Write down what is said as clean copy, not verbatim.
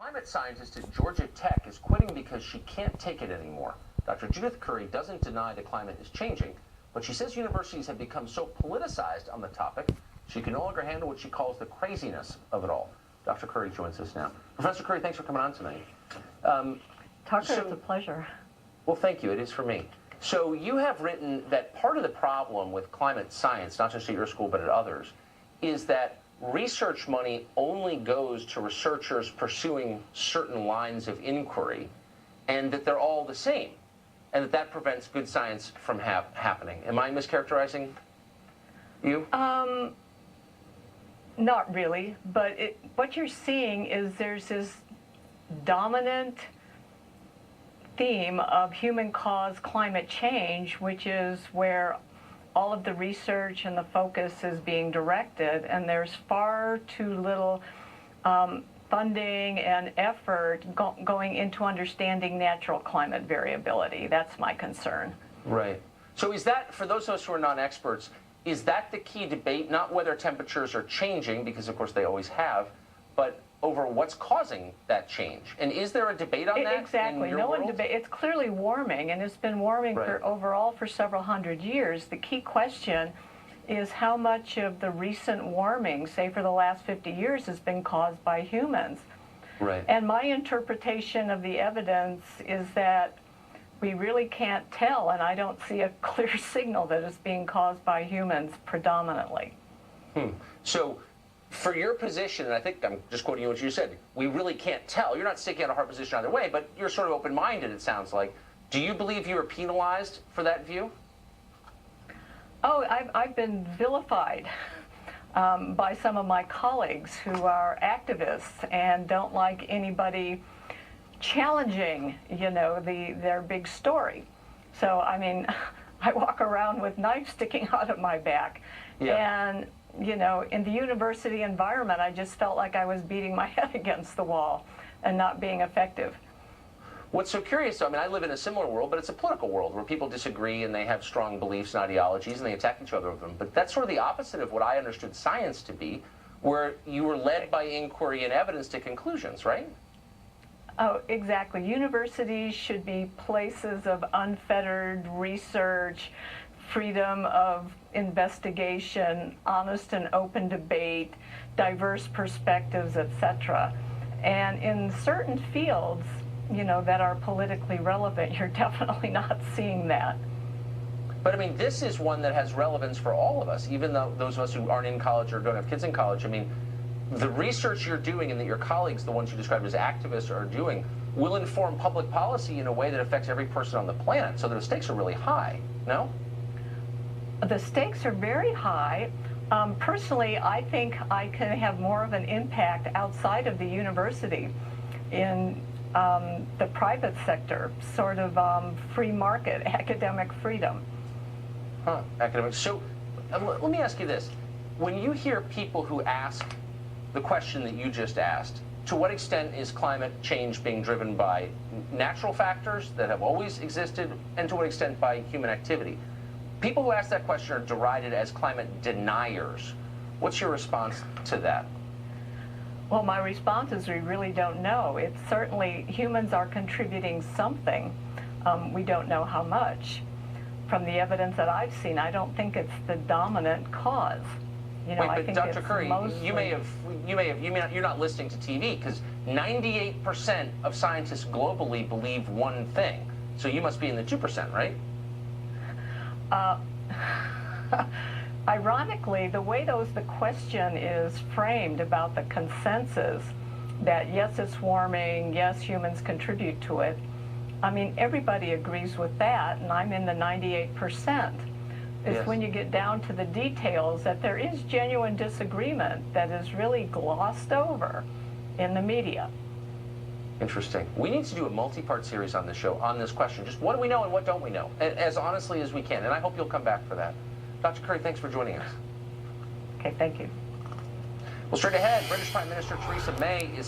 Climate scientist at Georgia Tech is quitting because she can't take it anymore. Dr. Judith Curry doesn't deny the climate is changing, but she says universities have become so politicized on the topic, she can no longer handle what she calls the craziness of it all. Dr. Curry joins us now. Professor Curry, thanks for coming on tonight. Tucker, it's a pleasure. Well, thank you. It is for me. So you have written that part of the problem with climate science, not just at your school but at others, is that research money only goes to researchers pursuing certain lines of inquiry, and that they're all the same, and that prevents good science from happening. Am I mischaracterizing you? Not really, but what you're seeing is there's this dominant theme of human-caused climate change, which is where all of the research and the focus is being directed, and there's far too little funding and effort going into understanding natural climate variability. That's my concern. Right. So is that, for those of us who are non-experts, is that the key debate, not whether temperatures are changing, because of course they always have, but over what's causing that change? And is there a debate on that? Exactly. No one debate. It's clearly warming, and it's been warming overall for several hundred years. The key question is how much of the recent warming, say for the last 50 years, has been caused by humans. Right. And my interpretation of the evidence is that we really can't tell, and I don't see a clear signal that it's being caused by humans predominantly. So, for your position, and I think I'm just quoting you what you said, we really can't tell. You're not sticking out a hard position either way, but you're sort of open-minded, it sounds like. Do you believe you were penalized for that view? Oh, I've been vilified by some of my colleagues who are activists and don't like anybody challenging, you know, their big story. So, I mean, I walk around with knives sticking out of my back. Yeah. And, you know, in the university environment, I just felt like I was beating my head against the wall and not being effective. What's so curious, though, I mean, I live in a similar world, but it's a political world where people disagree and they have strong beliefs and ideologies and they attack each other with them. But that's sort of the opposite of what I understood science to be, where you were led by inquiry and evidence to conclusions, right? Oh, exactly. Universities should be places of unfettered research, freedom of investigation, honest and open debate, diverse perspectives, etc. And in certain fields, you know, that are politically relevant, you're definitely not seeing that. But I mean, this is one that has relevance for all of us, even though those of us who aren't in college or don't have kids in college. I mean, the research you're doing and that your colleagues, the ones you described as activists, are doing, will inform public policy in a way that affects every person on the planet. So the stakes are really high, no? The stakes are very high. Personally, I think I can have more of an impact outside of the university in the private sector, sort of free market, academic freedom. Academic. So let me ask you this. When you hear people who ask the question that you just asked, to what extent is climate change being driven by natural factors that have always existed, and to what extent by human activity? People who ask that question are derided as climate deniers. What's your response to that? Well, my response is we really don't know. It's certainly humans are contributing something. We don't know how much. From the evidence that I've seen, I don't think it's the dominant cause. You know, Wait, but I think Dr. it's Curry, mostly... you're not listening to TV, because 98% of scientists globally believe one thing. So you must be in the 2%, right? Ironically, the way the question is framed about the consensus that yes, it's warming, yes, humans contribute to it, I mean, everybody agrees with that, and I'm in the 98%. It's Yes. when you get down to the details that there is genuine disagreement that is really glossed over in the media. Interesting. We need to do a multi-part series on this show on this question. Just what do we know and what don't we know? As honestly as we can. And I hope you'll come back for that. Dr. Curry, thanks for joining us. Okay, thank you. Well, straight ahead, British Prime Minister Theresa May is